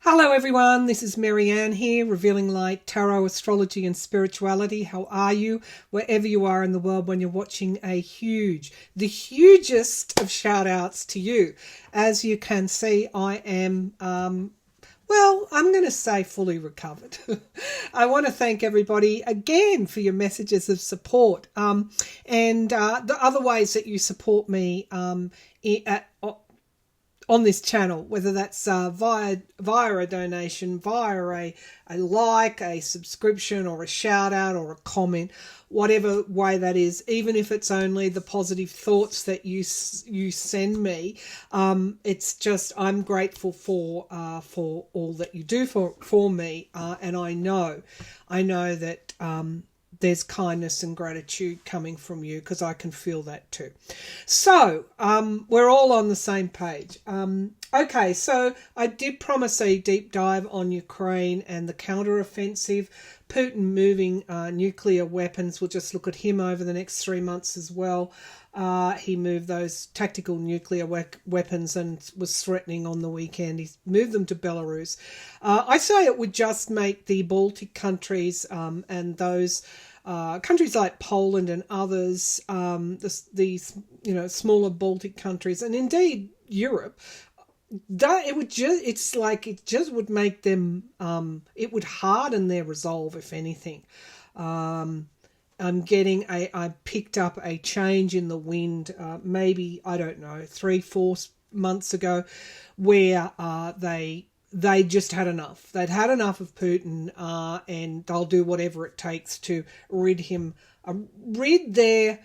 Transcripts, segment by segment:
Hello everyone, this is Maryann here, Revealing Light Tarot, Astrology and Spirituality. How are you? Wherever you are in the world when you're watching, the hugest of shout outs to you. As you can see, I am, I'm going to say fully recovered. I want to thank everybody again for your messages of support and the other ways that you support me on this channel, whether that's via a donation, via a like, a subscription, or a shout out, or a comment, whatever way that is, even if it's only the positive thoughts that you send me. It's just, I'm grateful for all that you do for me, and I know that there's kindness and gratitude coming from you, because I can feel that too. So we're all on the same page. Okay, so I did promise a deep dive on Ukraine and the counteroffensive. Putin moving nuclear weapons. We'll just look at him over the next 3 months as well. He moved those tactical nuclear weapons and was threatening on the weekend. He's moved them to Belarus. I say it would just make the Baltic countries and those countries like Poland and others, these smaller Baltic countries, and indeed Europe, that it just would make them, it would harden their resolve, if anything. I picked up a change in the wind, maybe, I don't know, 3-4 months ago, where they just had enough. They'd had enough of Putin, and they'll do whatever it takes to rid their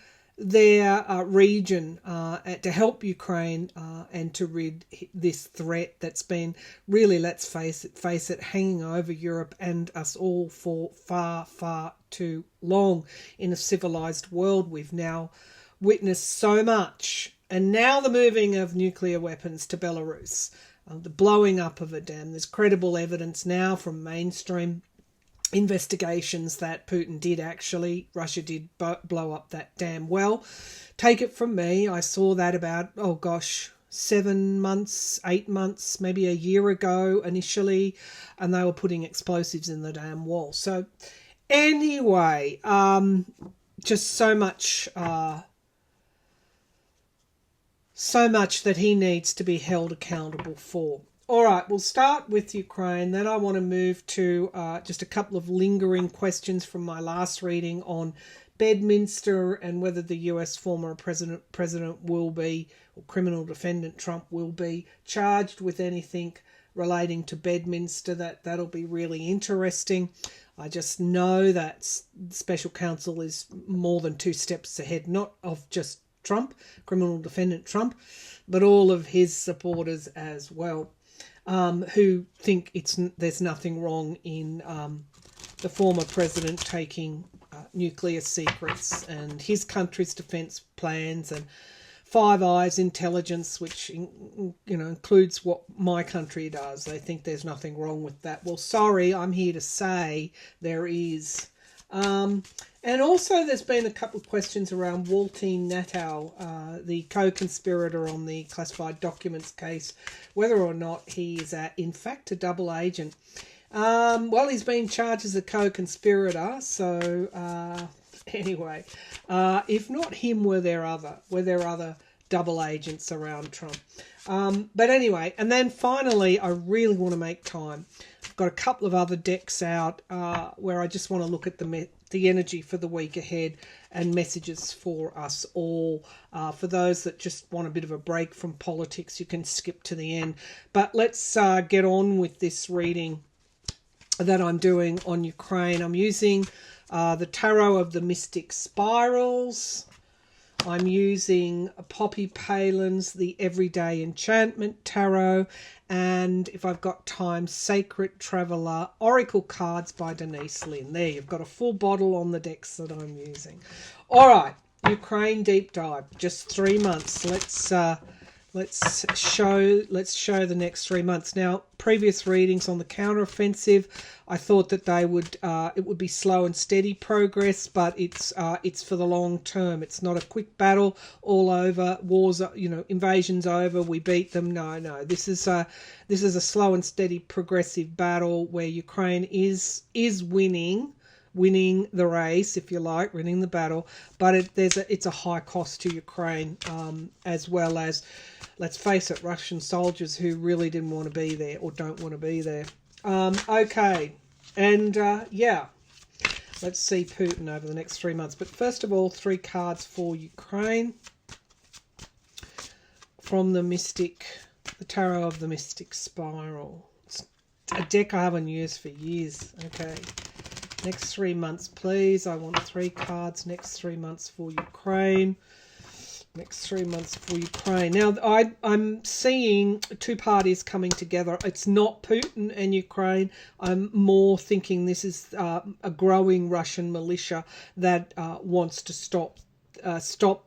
region, to help Ukraine, and to rid this threat that's been really, let's face it, hanging over Europe and us all for far, far too long in a civilized world. We've now witnessed so much, and now the moving of nuclear weapons to Belarus, the blowing up of a dam. There's credible evidence now from mainstream investigations that Russia did blow up that dam. Well, take it from me, I saw that about, 7 months, 8 months, maybe a year ago initially, and they were putting explosives in the dam wall. So anyway, just so much that he needs to be held accountable for. All right, we'll start with Ukraine. Then I want to move to just a couple of lingering questions from my last reading on Bedminster and whether the US former president will be, or criminal defendant Trump will be, charged with anything relating to Bedminster. That'll be really interesting. I just know that special counsel is more than 2 steps ahead, not of just Trump, criminal defendant Trump, but all of his supporters as well, who think there's nothing wrong in the former president taking nuclear secrets and his country's defence plans and Five Eyes intelligence, which includes what my country does. They think there's nothing wrong with that. Well, sorry, I'm here to say there is. And also there's been a couple of questions around Waltine Natal, the co-conspirator on the classified documents case, whether or not he is in fact a double agent. Well, he's been charged as a co-conspirator, so anyway, if not him, were there other double agents around Trump? But anyway, and then finally, I really want to make time. I've got a couple of other decks out where I just want to look at the energy for the week ahead and messages for us all. For those that just want a bit of a break from politics, you can skip to the end. But let's get on with this reading that I'm doing on Ukraine. I'm using the Tarot of the Mystic Spirals. I'm using Poppy Palin's The Everyday Enchantment Tarot, and if I've got time, Sacred Traveller Oracle Cards by Denise Lynn. There, you've got a full bottle on the decks that I'm using. All right, Ukraine deep dive, just 3 months. Let's show the next 3 months. Now, previous readings on the counteroffensive, I thought that they would it would be slow and steady progress, but it's for the long term. It's not a quick battle, all over, wars, invasions over, we beat them. No. This is a slow and steady progressive battle where Ukraine is winning the race, if you like, winning the battle, but it's a high cost to Ukraine, as well as, let's face it, Russian soldiers who really didn't want to be there or don't want to be there. Okay, and let's see Putin over the next 3 months. But first of all, 3 cards for Ukraine from the Tarot of the Mystic Spiral. It's a deck I haven't used for years. Okay. Next 3 months, please. I want 3 cards. Next 3 months for Ukraine. Next 3 months for Ukraine. Now, I'm seeing 2 parties coming together. It's not Putin and Ukraine. I'm more thinking this is a growing Russian militia that wants to stop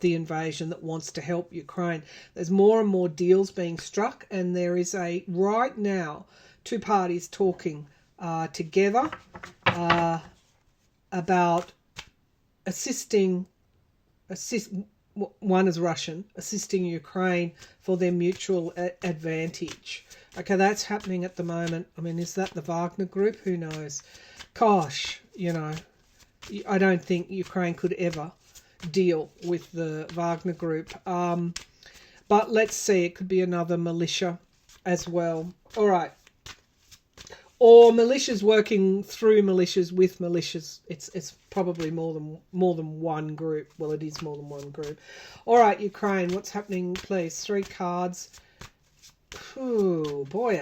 the invasion, that wants to help Ukraine. There's more and more deals being struck, and there is right now 2 parties talking together about one is Russian, assisting Ukraine for their mutual advantage. Okay, that's happening at the moment. I mean, is that the Wagner Group? Who knows? Gosh, I don't think Ukraine could ever deal with the Wagner Group. But let's see, it could be another militia as well. All right. Or militias working through militias with militias. It's probably more than one group. Well, it is more than one group. All right, Ukraine, what's happening, please? 3 cards. Oh boy,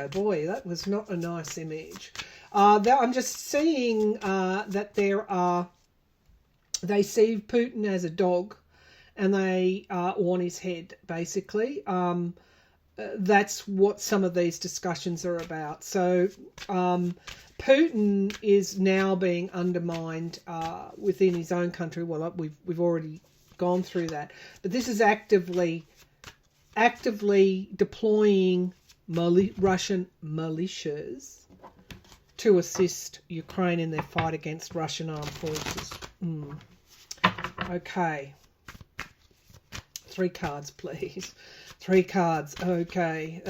that was not a nice image. I'm just seeing that they see Putin as a dog, and they want his head, basically. That's what some of these discussions are about. So Putin is now being undermined within his own country. Well, we've already gone through that, but this is actively deploying Russian militias to assist Ukraine in their fight against Russian armed forces. Okay. 3 cards, please. 3 cards. Okay.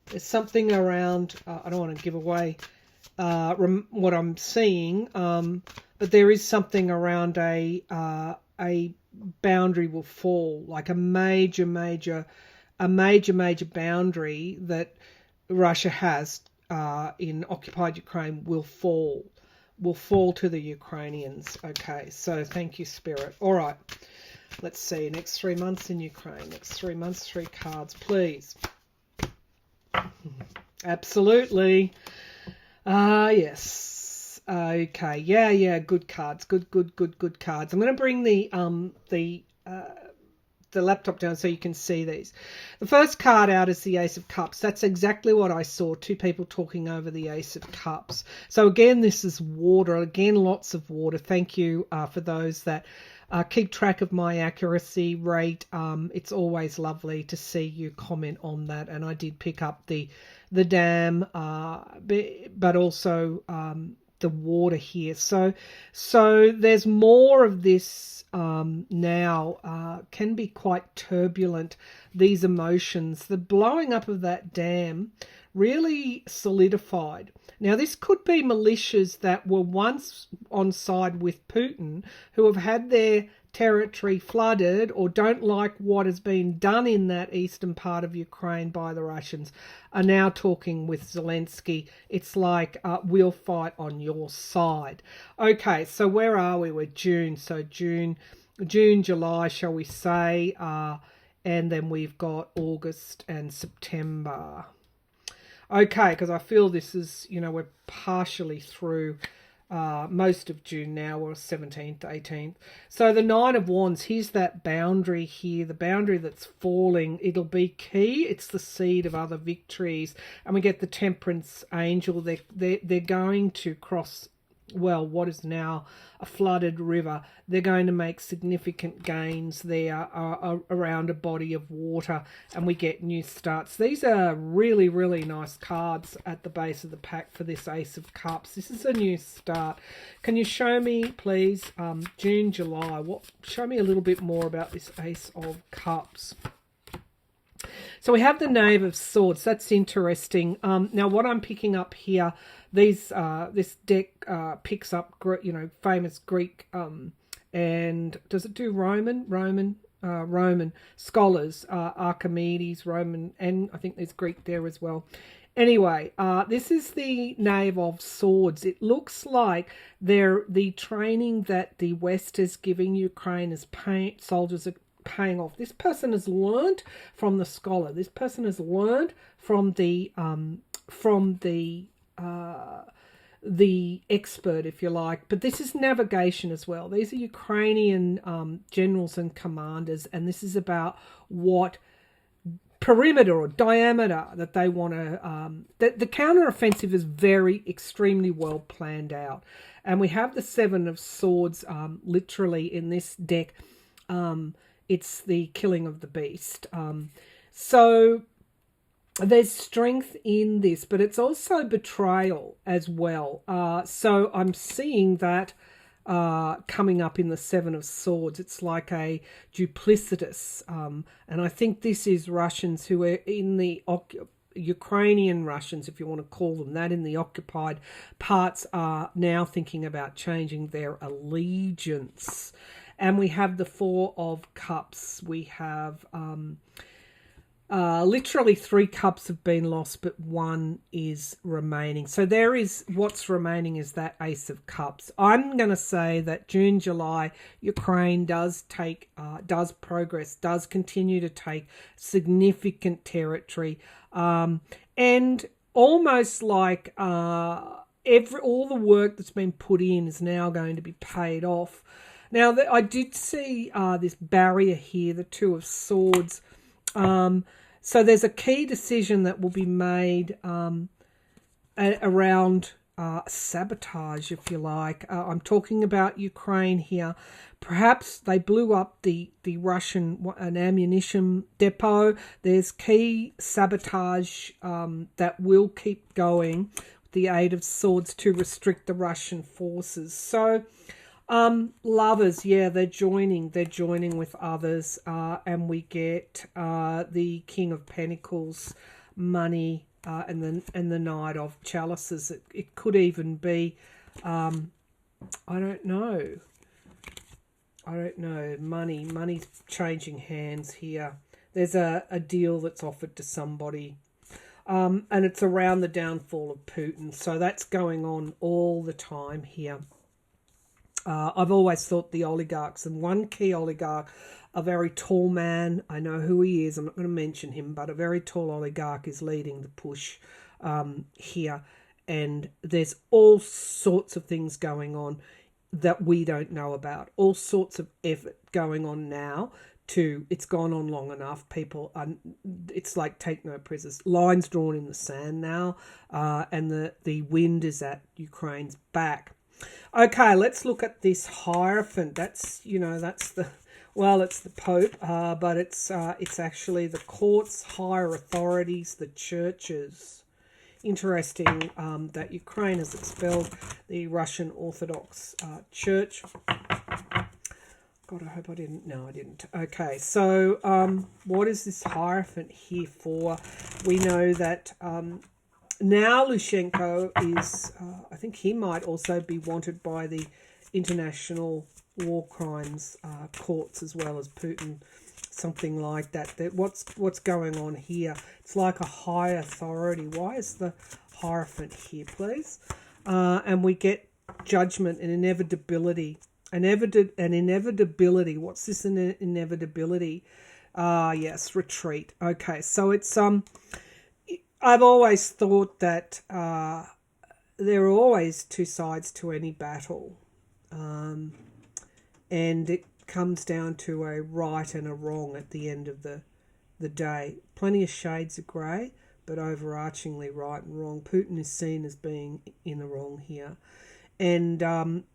There's something around, I don't want to give away what I'm seeing, but there is something around a boundary will fall, like a major boundary that Russia has in occupied Ukraine will fall to the Ukrainians. Okay, so thank you, Spirit. All right, let's see. Next 3 months in Ukraine. Next 3 months, 3 cards, please. Absolutely. Yes. Okay. Yeah. Good cards. Good cards. I'm going to bring the laptop down so you can see these. The first card out is the Ace of Cups. That's exactly what I saw. 2 people talking over the Ace of Cups. So again, this is water. Again, lots of water. Thank you for those that keep track of my accuracy rate. It's always lovely to see you comment on that. And I did pick up the dam, but also the water here. So there's more of this now. Can be quite turbulent, these emotions. The blowing up of that dam really solidified. Now, this could be militias that were once on side with Putin, who have had their territory flooded or don't like what has been done in that eastern part of Ukraine by the Russians, are now talking with Zelensky. It's like, we'll fight on your side. Okay, so where are we? We're June. So June, July, shall we say, and then we've got August and September. Okay, because I feel this is, we're partially through most of June now, or 17th, 18th. So the 9 of Wands, here's that boundary here, the boundary that's falling. It'll be key. It's the seed of other victories. And we get the Temperance Angel. They're going to cross what is now a flooded river. They're going to make significant gains there around a body of water, and we get new starts. These are really, really nice cards at the base of the pack for this Ace of Cups. This is a new start. Can you show me, please, June, July? Show me a little bit more about this Ace of Cups. So we have the Knave of Swords. That's interesting. Now, what I'm picking up here, this deck picks up, famous Greek, and does it do Roman scholars, Archimedes, Roman, and I think there's Greek there as well. Anyway, this is the Knave of Swords. It looks like the training that the West is giving Ukraine as soldiers are paying off. This person has learned from the scholar. This person has learned from the expert, if you like. But this is navigation as well. These are Ukrainian generals and commanders, and this is about what perimeter or diameter that they want to. The counter-offensive is extremely well planned out. And we have the Seven of Swords literally in this deck. It's the killing of the beast. So there's strength in this, but it's also betrayal as well. So I'm seeing that coming up in the Seven of Swords. It's like a duplicitous. And I think this is Russians who are in the Ukrainian Russians, if you want to call them that, in the occupied parts, are now thinking about changing their allegiance. And we have the Four of Cups. We have literally 3 cups have been lost, but 1 is remaining. So what's remaining is that Ace of Cups. I'm going to say that June, July, Ukraine does progress, does continue to take significant territory. And almost like all the work that's been put in is now going to be paid off. Now, I did see this barrier here, the Two of Swords. So there's a key decision that will be made around sabotage, if you like. I'm talking about Ukraine here. Perhaps they blew up the Russian an ammunition depot. There's key sabotage that will keep going with the Eight of Swords to restrict the Russian forces. So lovers, yeah, they're joining with others, and we get the King of Pentacles, money, and the Knight of Chalices. It could even be, I don't know, money's changing hands here. There's a deal that's offered to somebody, and it's around the downfall of Putin. So that's going on all the time here. I've always thought the oligarchs, and one key oligarch, a very tall man, I know who he is, I'm not going to mention him, but a very tall oligarch is leading the push here. And there's all sorts of things going on that we don't know about, all sorts of effort going on now. It's gone on long enough. People it's like take no prisoners. Lines drawn in the sand now, and the wind is at Ukraine's back. Okay, let's look at this Hierophant. It's the Pope, but it's actually the courts, higher authorities, the churches. Interesting that Ukraine has expelled the Russian Orthodox Church. God, I hope I didn't. No, I didn't. Okay, so what is this Hierophant here for? We know that now Lushenko is, I think he might also be wanted by the International War Crimes courts as well as Putin, something like that. What's going on here? It's like a high authority. Why is the Hierophant here, please? And we get judgment and inevitability. An inevitability. What's this inevitability? Yes, retreat. Okay, so it's I've always thought that there are always two sides to any battle, and it comes down to a right and a wrong at the end of the day. Plenty of shades of grey, but overarchingly right and wrong. Putin is seen as being in the wrong here. And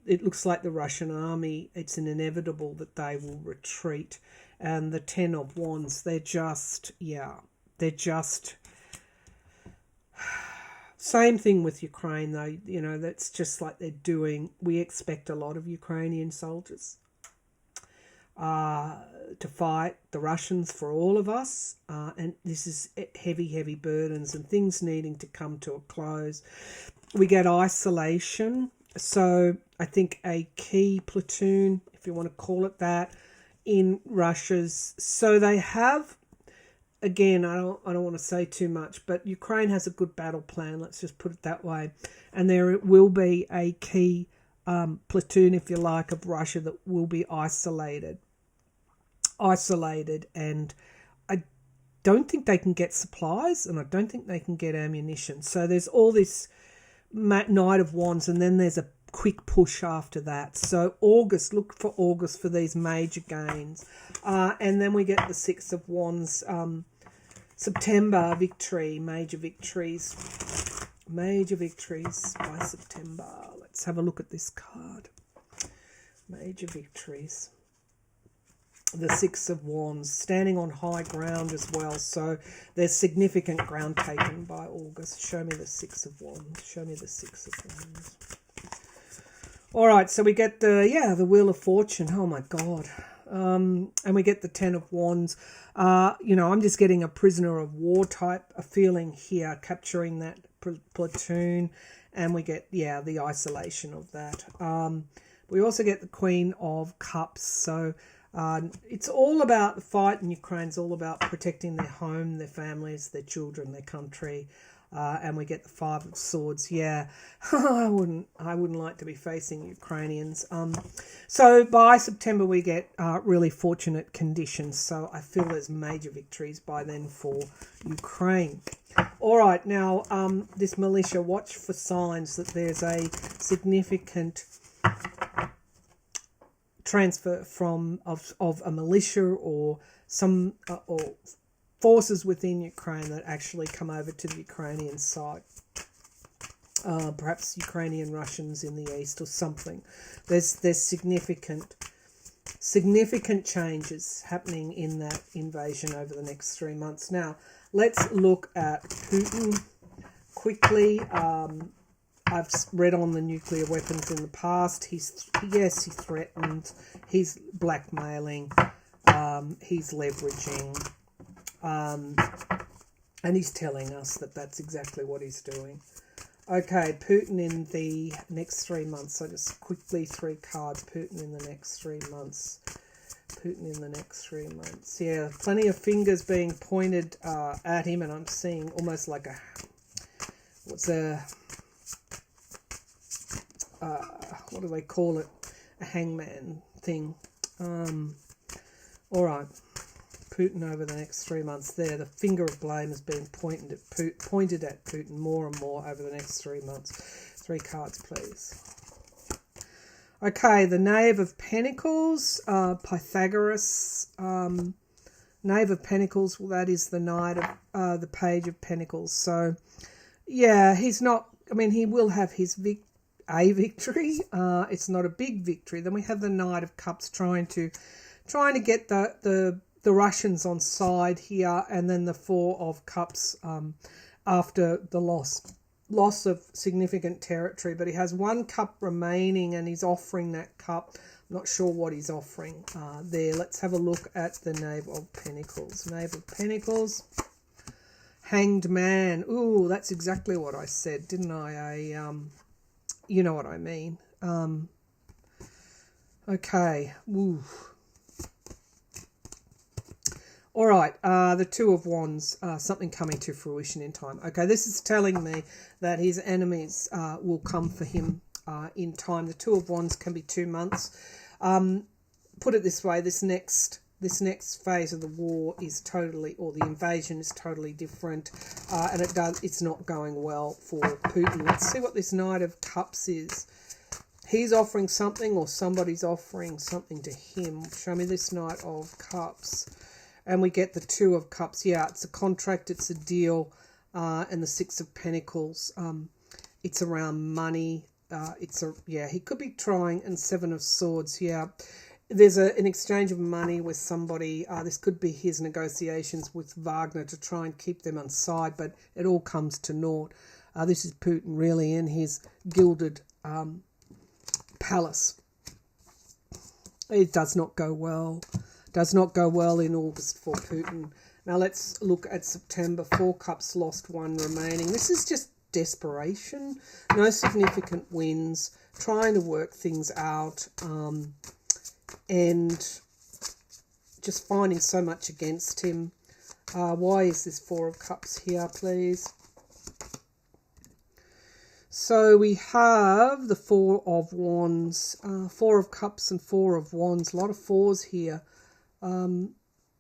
it looks like the Russian army, it's an inevitable that they will retreat. And the Ten of Wands, they're just, same thing with Ukraine though, that's just like we expect a lot of Ukrainian soldiers to fight the Russians for all of us. And this is heavy burdens and things needing to come to a close. We get isolation. So I think a key platoon, if you want to call it that, in Russia's. So they have, again, I don't want to say too much, but Ukraine has a good battle plan. Let's just put it that way. And there will be a key platoon, if you like, of Russia that will be isolated. And I don't think they can get supplies, and I don't think they can get ammunition. So there's all this Knight of Wands, and then there's a quick push after that. So August, look for August for these major gains. And then we get the Six of Wands. September, victory, major victories by September. Let's have a look at this card. Major victories. The Six of Wands, standing on high ground as well. So there's significant ground taken by August. Show me the Six of Wands. All right, so we get the Wheel of Fortune. Oh my God. And we get the Ten of Wands. I'm just getting a prisoner of war type, a feeling here, capturing that platoon. And we get, the isolation of that. We also get the Queen of Cups. So it's all about the fight in Ukraine. It's all about protecting their home, their families, their children, their country. And we get the Five of Swords. I wouldn't like to be facing Ukrainians. So by September we get really fortunate conditions. So I feel there's major victories by then for Ukraine. All right, now this militia, watch for signs that there's a significant transfer of a militia or some or forces within Ukraine that actually come over to the Ukrainian side. Perhaps Ukrainian Russians in the east or something. There's significant changes happening in that invasion over the next 3 months. Now, let's look at Putin quickly. I've read on the nuclear weapons in the past. He threatened. He's blackmailing. He's leveraging. And he's telling us that that's exactly what he's doing. Okay, Putin in the next 3 months. So just quickly 3 cards. Putin in the next 3 months. Yeah, plenty of fingers being pointed at him, and I'm seeing almost like what do they call it? A hangman thing. All right. Putin over the next 3 months there. The finger of blame is being pointed at Putin more and more over the next 3 months. 3 cards, please. Okay, the Knave of Pentacles, Pythagoras. Knave of Pentacles, well, that is the Knight of the Page of Pentacles. So, yeah, he's not, he will have his victory. It's not a big victory. Then we have the Knight of Cups trying to get the Russians on side here, and then the Four of Cups after the loss of significant territory. But he has 1 cup remaining, and he's offering that cup. I'm not sure what he's offering there. Let's have a look at the Knave of Pentacles. Knave of Pentacles, Hanged Man. Ooh, that's exactly what I said, didn't I? You know what I mean. Okay. Ooh. All right, the Two of Wands, something coming to fruition in time. Okay, this is telling me that his enemies will come for him in time. The Two of Wands can be 2 months. Put it this way, this next phase of the war is totally, or the invasion is totally different, and it's not going well for Putin. Let's see what this Knight of Cups is. He's offering something, or somebody's offering something to him. Show me this Knight of Cups. And we get the Two of Cups. Yeah, it's a contract, it's a deal. And the Six of Pentacles. It's around money. he could be trying, and Seven of Swords, yeah. There's an exchange of money with somebody. This could be his negotiations with Wagner to try and keep them on side, but it all comes to naught. This is Putin really in his gilded palace. It does not go well. Does not go well in August for Putin. Now let's look at September. 4 cups lost, 1 remaining. This is just desperation. No significant wins. Trying to work things out. And just finding so much against him. Why is this 4 of cups here, please? So we have the 4 of wands, 4 of cups and 4 of wands. A lot of 4s here.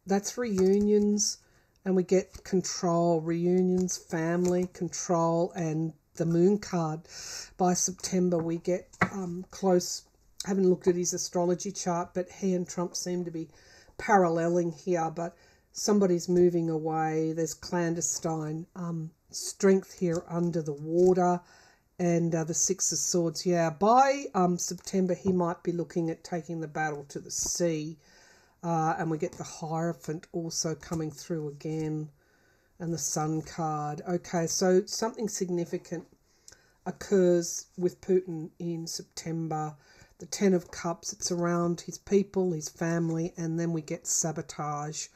That's reunions, and we get control, reunions, family, control, and the moon card. By September we get close. I haven't looked at his astrology chart, but he and Trump seem to be paralleling here, but somebody's moving away. There's clandestine strength here under the water. And the 6 of Swords, yeah. By September, he might be looking at taking the battle to the sea. And we get the Hierophant also coming through again. And the Sun card. Okay, so something significant occurs with Putin in September. The 10 of Cups, it's around his people, his family. And then we get sabotage.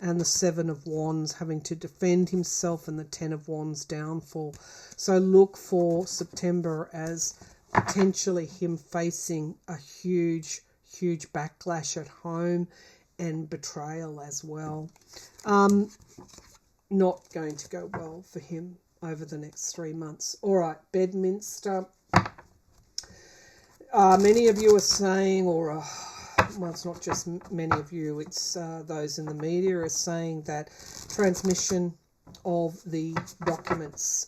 And the 7 of Wands having to defend himself, and the 10 of Wands downfall. So look for September as potentially him facing a huge, huge backlash at home and betrayal as well. Not going to go well for him over the next 3 months. All right, Bedminster. Many of you are saying, well, it's not just many of you, it's those in the media are saying that transmission of the documents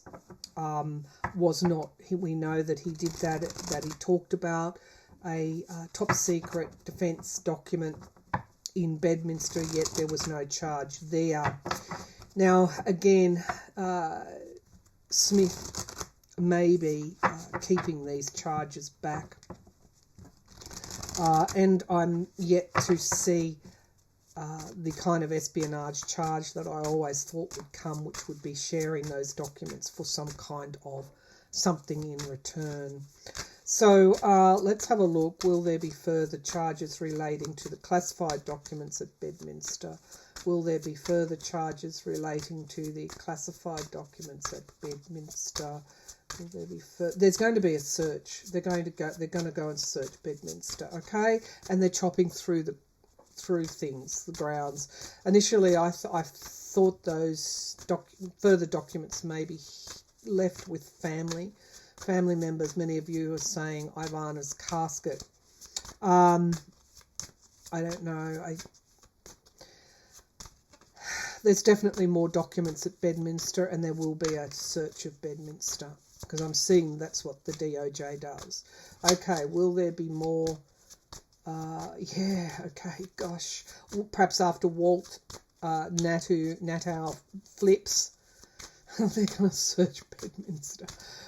was not, we know that he did that he talked about a top secret defence document in Bedminster, yet there was no charge there. Now, again, Smith may be keeping these charges back. And I'm yet to see the kind of espionage charge that I always thought would come, which would be sharing those documents for some kind of something in return. So let's have a look. Will there be further charges relating to the classified documents at Bedminster? Will there be further charges relating to the classified documents at Bedminster? Will there be there's going to be a search. They're going to go and search Bedminster, okay? And they're chopping through things, the grounds. Initially, I thought those further documents may be left with family members. Many of you are saying Ivana's casket. I don't know. There's definitely more documents at Bedminster, and there will be a search of Bedminster, because I'm seeing that's what the DOJ does. Okay, will there be more? Yeah, okay, gosh. Perhaps after Walt Natow flips, they're going to search Bedminster.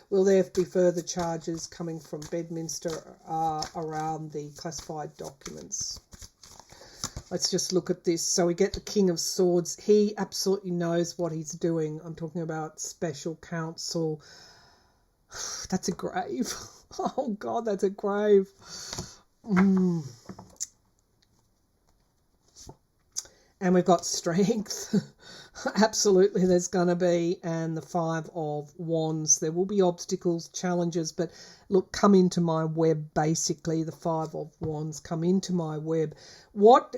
Will there be further charges coming from Bedminster around the classified documents? Let's just look at this. So we get the King of Swords. He absolutely knows what he's doing. I'm talking about special counsel. That's a grave. Oh, God, that's a grave. And we've got strength. Absolutely, there's going to be. And the 5 of Wands. There will be obstacles, challenges. But look, come into my web, basically. The 5 of Wands, come into my web. What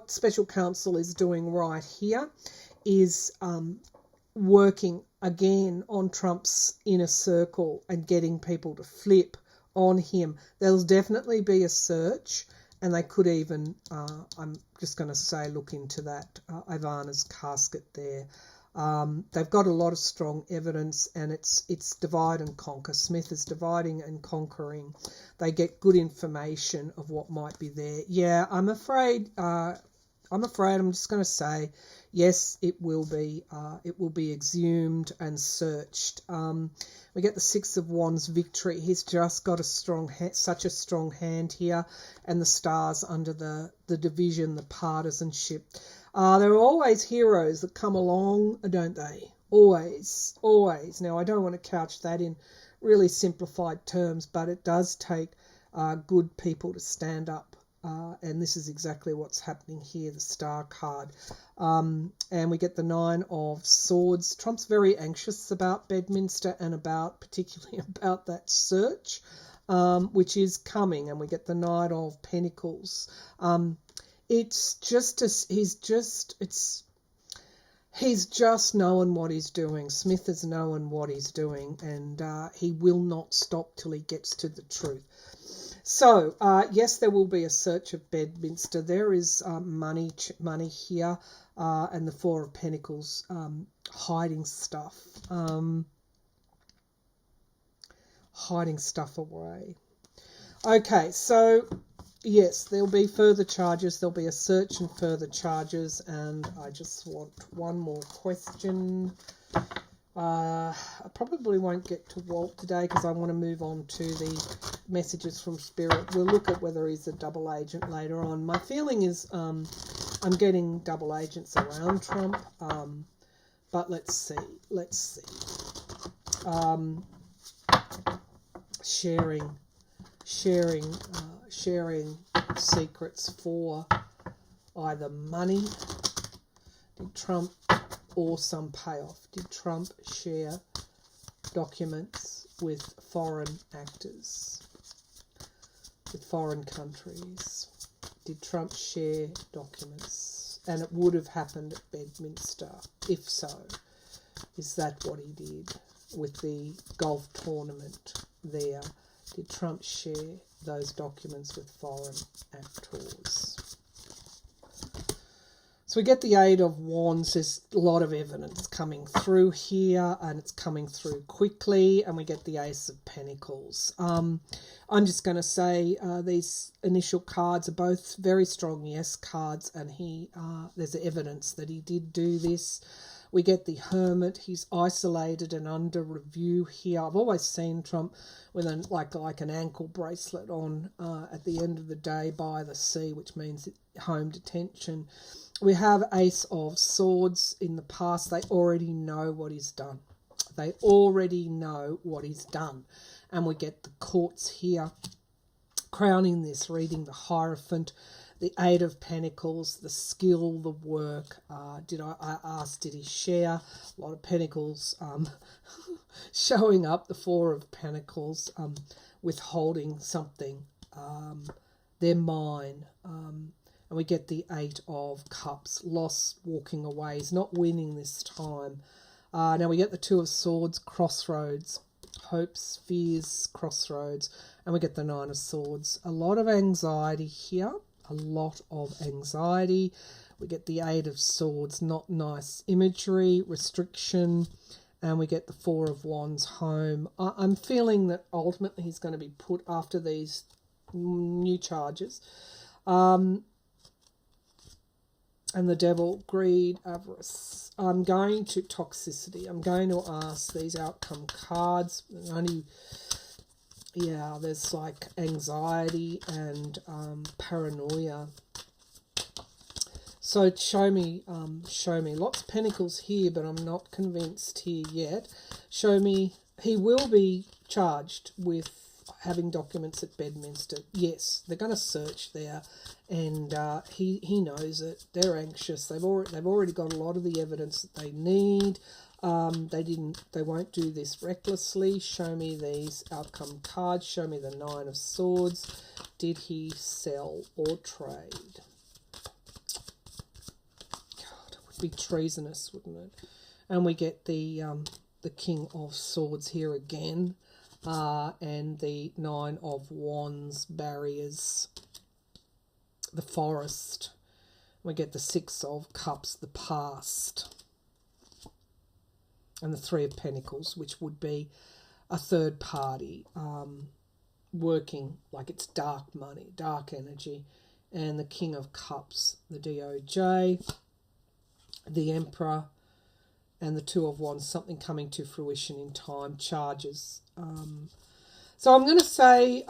special counsel is doing right here is working again on Trump's inner circle and getting people to flip on him. There'll definitely be a search, and they could even, I'm just going to say, look into that, Ivana's casket there. They've got a lot of strong evidence, and it's divide and conquer. Smith is dividing and conquering. They get good information of what might be there. Yeah, I'm afraid I'm afraid I'm just going to say, yes, it will be exhumed and searched. We get the Six of Wands, victory. He's just got such a strong hand here, and the stars under the division, the partisanship. There are always heroes that come along, don't they? Always, always. Now, I don't want to couch that in really simplified terms, but it does take good people to stand up. And this is exactly what's happening here, the Star card. And we get the Nine of Swords. Trump's very anxious about Bedminster and particularly about that search, which is coming. And we get the Knight of Pentacles. He's just knowing what he's doing. Smith is knowing what he's doing, and he will not stop till he gets to the truth. So, yes, there will be a search of Bedminster. There is money here, and the Four of Pentacles hiding stuff away. Okay, so yes, there'll be further charges. There'll be a search and further charges, and I just want one more question. I probably won't get to Walt today because I want to move on to the messages from Spirit. We'll look at whether he's a double agent later on. My feeling is I'm getting double agents around Trump, but let's see. Sharing secrets for either money. Did Trump, or some payoff? Did Trump share documents with foreign actors, with foreign countries? Did Trump share documents? And it would have happened at Bedminster. If so, is that what he did with the golf tournament there? Did Trump share those documents with foreign actors? So we get the Eight of Wands. There's a lot of evidence coming through here, and it's coming through quickly. And we get the Ace of Pentacles. I'm just going to say these initial cards are both very strong yes cards, and there's evidence that he did do this. We get the Hermit. He's isolated and under review here. I've always seen Trump with like an ankle bracelet on at the end of the day by the sea, which means home detention. We have Ace of Swords. In the past, they already know what he's done. They already know what he's done. And we get the Courts here. Crowning this, reading the Hierophant, the Eight of Pentacles, the skill, the work. I asked, did he share? A lot of Pentacles showing up. The Four of Pentacles, withholding something. They're mine. And we get the Eight of Cups, loss, walking away. He's not winning this time. Now we get the Two of Swords, crossroads, hopes, fears, crossroads. And we get the Nine of Swords. A lot of anxiety here. A lot of anxiety. We get the Eight of Swords, not nice imagery, restriction. And we get the Four of Wands, home. I'm feeling that ultimately he's going to be put after these new charges. And the Devil, greed, avarice. I'm going to toxicity. I'm going to ask these outcome cards. There's like anxiety and paranoia. So show me. Lots of pentacles here, but I'm not convinced here yet. Show me. He will be charged with having documents at Bedminster. Yes, they're going to search there, and he knows it. They're anxious. They've already got a lot of the evidence that they need. They won't do this recklessly. Show me these outcome cards. Show me the Nine of Swords. Did he sell or trade? God, it would be treasonous, wouldn't it? And we get the King of Swords here again. And the Nine of Wands, barriers, the forest. We get the Six of Cups, the past. And the Three of Pentacles, which would be a third party working like it's dark money, dark energy. and the King of Cups, the DOJ, the Emperor, and the Two of Wands, something coming to fruition in time, charges. So I'm going to say,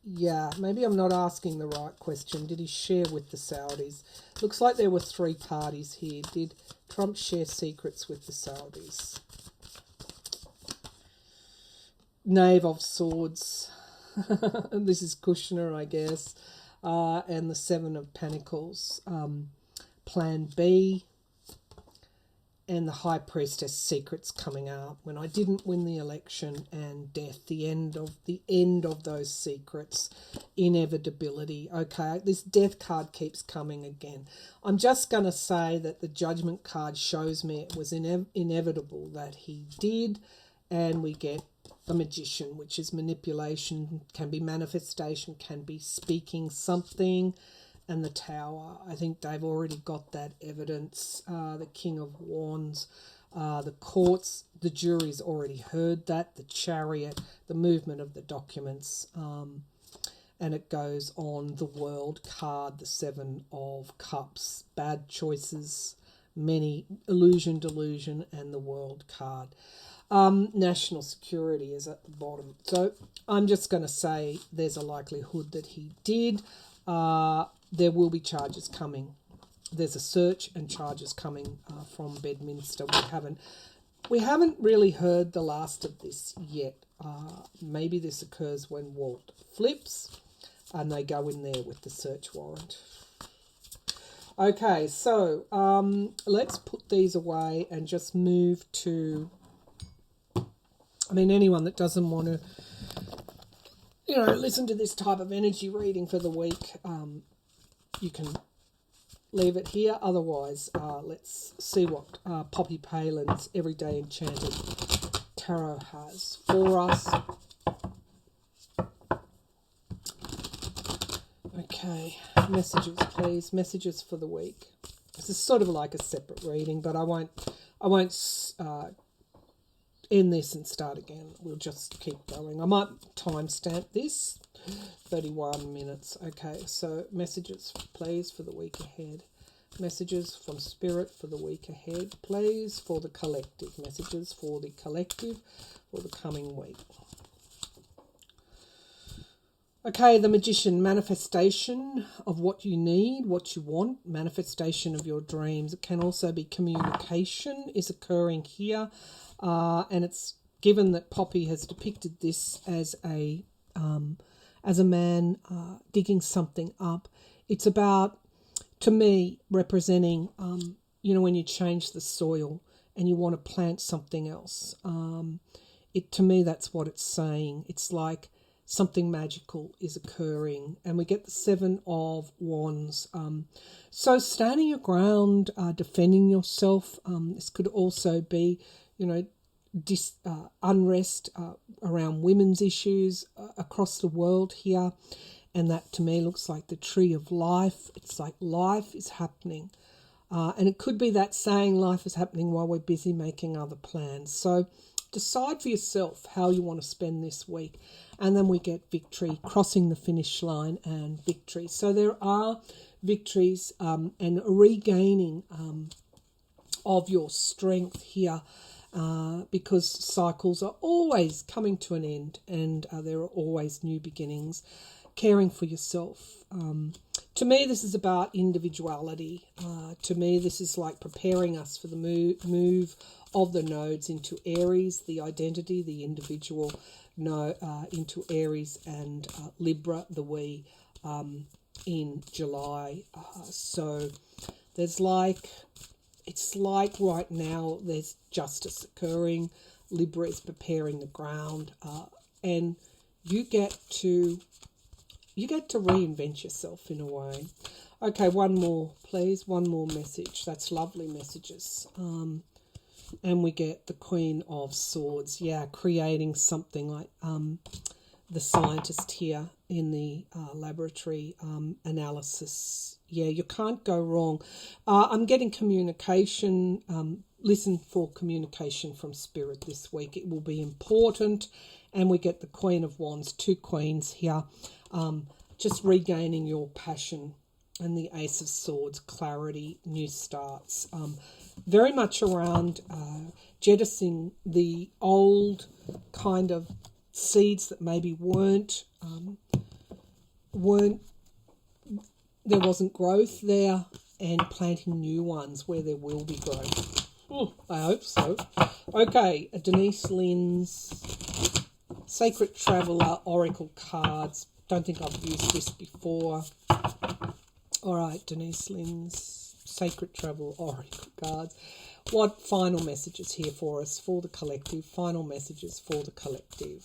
yeah, maybe I'm not asking the right question. Did he share with the Saudis? Looks like there were 3 parties here. Did Trump share secrets with the Saudis? Knave of Swords. This is Kushner, I guess. And the 7 of Pentacles. Plan B. And the High Priestess, secrets coming out. When I didn't win the election, and death, the end of those secrets, inevitability. Okay, this death card keeps coming again. I'm just going to say that the Judgment card shows me it was inevitable that he did, and we get the Magician, which is manipulation, can be manifestation, can be speaking something. And the Tower, I think they've already got that evidence. The King of Wands, the courts, the jury's already heard that. The Chariot, the movement of the documents, and it goes on. The World card, the 7 of Cups, bad choices, many illusion, delusion, and the World card. National security is at the bottom. So I'm just going to say there's a likelihood that he did. There will be charges coming. There's a search and charges coming from Bedminster. We haven't really heard the last of this yet. Maybe this occurs when Walt flips and they go in there with the search warrant. Okay, so let's put these away and just move to, I mean, anyone that doesn't want to, listen to this type of energy reading for the week, you can leave it here. Otherwise, let's see what Poppy Palin's Everyday Enchanted Tarot has for us. Okay, messages, please. Messages for the week. This is sort of like a separate reading, but I won't end this and start again. We'll just keep going. I might timestamp this. 31 minutes. Okay, so messages, please, for the week ahead. Messages from Spirit for the week ahead, please, for the collective. Messages for the collective for the coming week. Okay, the Magician, manifestation of what you need, what you want, manifestation of your dreams. It can also be communication is occurring here, and it's given that Poppy has depicted this as a man digging something up. It's about, to me, representing, when you change the soil and you want to plant something else. To me, that's what it's saying. It's like something magical is occurring. And we get the 7 of Wands. So standing your ground, defending yourself. This could also be, unrest around women's issues across the world here, and that to me looks like the tree of life. It's like life is happening, and it could be that saying life is happening while we're busy making other plans. So decide for yourself how you want to spend this week, and then we get victory, crossing the finish line, and victory. So there are victories and regaining of your strength here. Because cycles are always coming to an end, and there are always new beginnings. Caring for yourself. To me, this is about individuality. To me, this is like preparing us for the move of the nodes into Aries, the identity, the individual, into Aries and Libra, the we, in July. So there's it's like right now there's justice occurring. Libra is preparing the ground, and you get to reinvent yourself in a way. Okay, one more, please. One more message. That's lovely messages. And we get the Queen of Swords. Yeah, creating something like the scientist here in the laboratory analysis. Yeah, you can't go wrong. I'm getting communication. Listen for communication from Spirit this week. It will be important. And we get the Queen of Wands, 2 queens here. just regaining your passion. And the Ace of Swords, clarity, new starts. Very much around jettisoning the old kind of seeds that maybe weren't there wasn't growth there, and planting new ones where there will be growth. I hope so. Okay, Denise Lynn's Sacred Traveller Oracle cards. Don't think I've used this before. All right, Denise Lynn's Sacred Travel Oracle cards. What final messages here for us, for the collective? Final messages for the collective.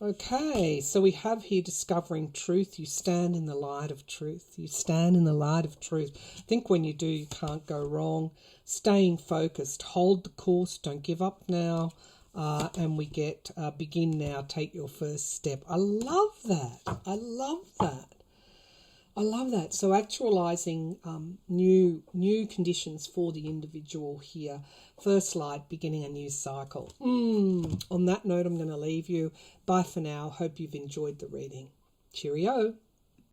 Okay, so we have here discovering truth. You stand in the light of truth. You stand in the light of truth. I think when you do, you can't go wrong. Staying focused. Hold the course. Don't give up now. And we get begin now. Take your first step. I love that. I love that. I love that. So actualizing new conditions for the individual here. First light, beginning a new cycle. On that note, I'm going to leave you. Bye for now. Hope you've enjoyed the reading. Cheerio.